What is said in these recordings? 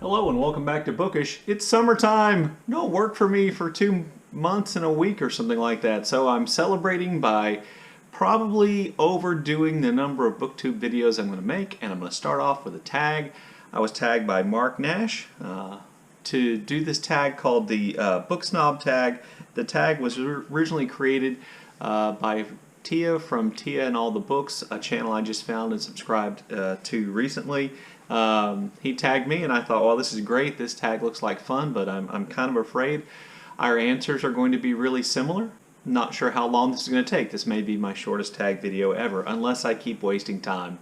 Hello and welcome back to Bookish. It's summertime. No work for me for 2 months and a week or something like that. So I'm celebrating by probably overdoing the number of BookTube videos I'm going to make. And I'm going to start off with a tag. I was tagged by Marc Nash to do this tag called the Book Snob tag. The tag was originally created by Tia from Tia and All the Books, a channel I just found and subscribed to recently. He tagged me and I thought, well, this is great. This tag looks like fun, but I'm kind of afraid our answers are going to be really similar. Not sure how long this is going to take. This may be my shortest tag video ever, unless I keep wasting time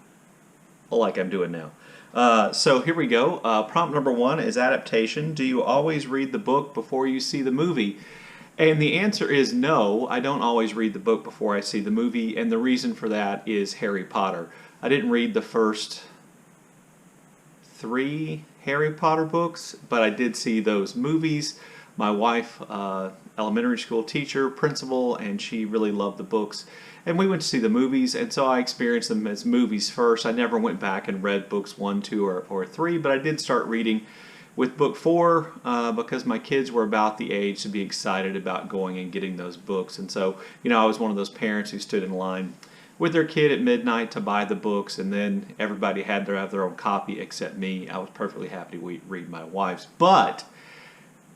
like I'm doing now. So here we go. Prompt number 1 is adaptation. Do you always read the book before you see the movie? And the answer is no, I don't always read the book before I see the movie, and the reason for that is Harry Potter. I didn't read the first 3 Harry Potter books, but I did see those movies. My wife, elementary school teacher, principal, and she really loved the books. And we went to see the movies, and so I experienced them as movies first. I never went back and read books 1, 2, or 3, but I did start reading with book 4 because my kids were about the age to be excited about going and getting those books. And so, I was one of those parents who stood in line with their kid at midnight to buy the books, and then everybody had to have their own copy except me. I was perfectly happy to read my wife's. But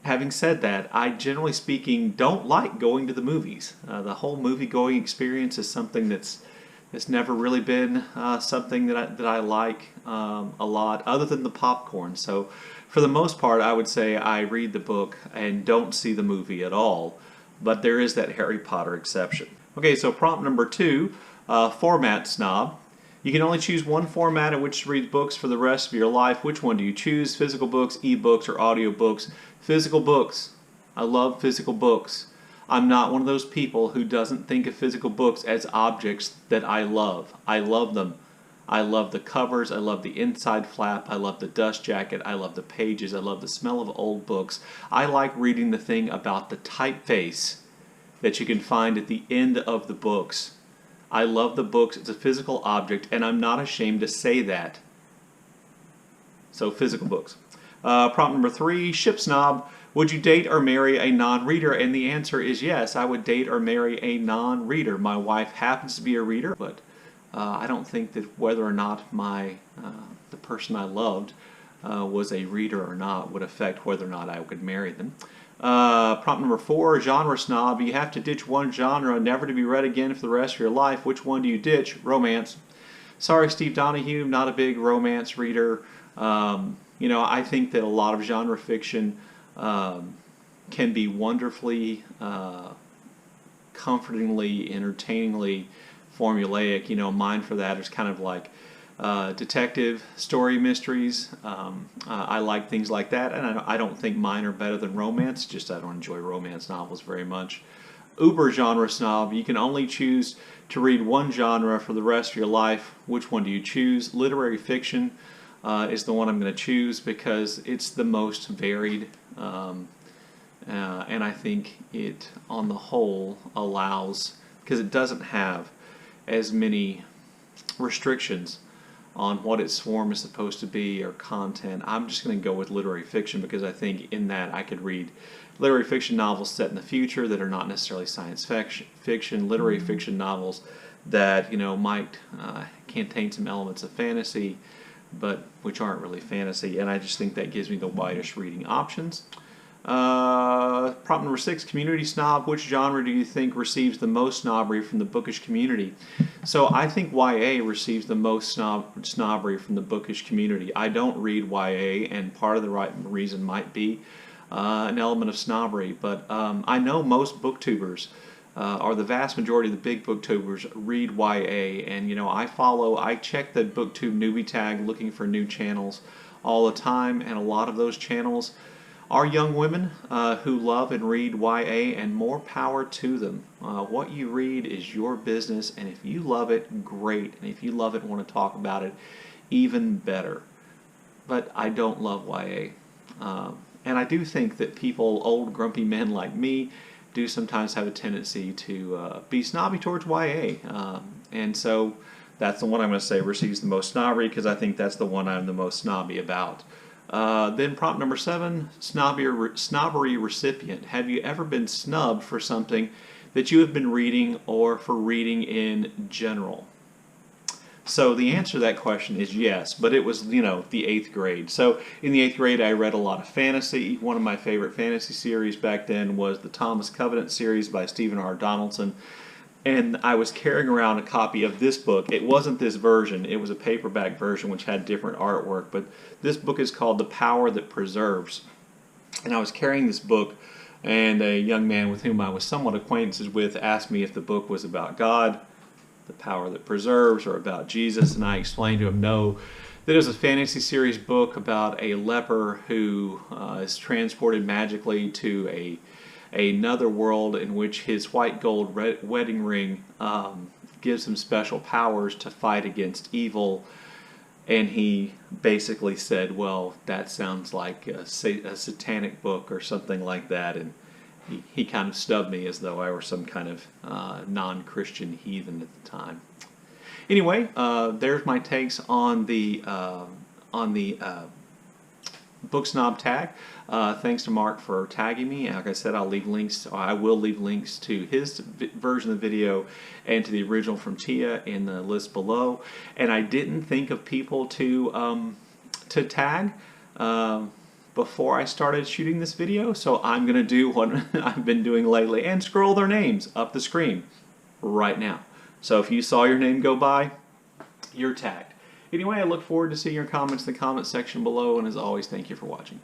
having said that, I generally speaking don't like going to the movies. The whole movie-going experience is something that's never really been something that I like a lot, other than the popcorn. So for the most part, I would say I read the book and don't see the movie at all. But there is that Harry Potter exception. Okay, so prompt number 2, format snob. You can only choose one format in which to read books for the rest of your life. Which one do you choose? Physical books, ebooks, or audiobooks? Physical books. I love physical books. I'm not one of those people who doesn't think of physical books as objects that I love. I love them. I love the covers, I love the inside flap, I love the dust jacket, I love the pages, I love the smell of old books. I like reading the thing about the typeface that you can find at the end of the books. I love the books. It's a physical object, and I'm not ashamed to say that. So, physical books. Prompt number 3, ship snob. Would you date or marry a non-reader? And the answer is yes, I would date or marry a non-reader. My wife happens to be a reader, but I don't think that whether or not the person I loved was a reader or not would affect whether or not I could marry them. Prompt number 4, genre snob. You have to ditch one genre, never to be read again for the rest of your life. Which one do you ditch? Romance. Sorry, Steve Donahue, not a big romance reader. I think that a lot of genre fiction can be wonderfully, comfortingly, entertainingly formulaic. Mine for that is kind of like detective story mysteries. I like things like that, and I don't think mine are better than romance, just I don't enjoy romance novels very much. Uber genre snob. You can only choose to read one genre for the rest of your life. Which one do you choose? Literary fiction is the one I'm going to choose because it's the most varied, and I think it on the whole allows, because it doesn't have as many restrictions on what its form is supposed to be or content. I'm just going to go with literary fiction because I think in that I could read literary fiction novels set in the future that are not necessarily science fiction, literary fiction novels that might contain some elements of fantasy, but which aren't really fantasy, and I just think that gives me the widest reading options. Prompt number 6, community snob. Which genre do you think receives the most snobbery from the bookish community? So I think YA receives the most snobbery from the bookish community. I don't read YA, and part of the reason might be an element of snobbery, but I know most booktubers, or the vast majority of the big booktubers, read YA, and I check the booktube newbie tag looking for new channels all the time, and a lot of those channels are young women who love and read YA, and more power to them. What you read is your business, and if you love it, great. And if you love it and want to talk about it, even better. But I don't love YA. And I do think that people, old grumpy men like me, do sometimes have a tendency to be snobby towards YA. And so that's the one I'm going to say receives the most snobbery because I think that's the one I'm the most snobby about. Then prompt number 7, snobbery recipient. Have you ever been snubbed for something that you have been reading or for reading in general? So the answer to that question is yes, but it was, the 8th grade. So in the 8th grade, I read a lot of fantasy. One of my favorite fantasy series back then was the Thomas Covenant series by Stephen R. Donaldson. And I was carrying around a copy of this book. It wasn't this version. It was a paperback version which had different artwork. But this book is called The Power That Preserves. And I was carrying this book, and a young man with whom I was somewhat acquainted with asked me if the book was about God, the power that preserves, or about Jesus. And I explained to him no, that it was a fantasy series book about a leper who is transported magically to another world in which his white gold wedding ring gives him special powers to fight against evil. And he basically said, well, that sounds like a satanic book or something like that. And he kind of snubbed me as though I were some kind of non-Christian heathen at the time. Anyway, there's my takes on the Book Snob tag. Thanks to Mark for tagging me. Like I said, I will leave links to his version of the video and to the original from Tia in the list below. And I didn't think of people to tag before I started shooting this video, so I'm going to do what I've been doing lately and scroll their names up the screen right now. So if you saw your name go by, you're tagged. Anyway, I look forward to seeing your comments in the comment section below, and as always, thank you for watching.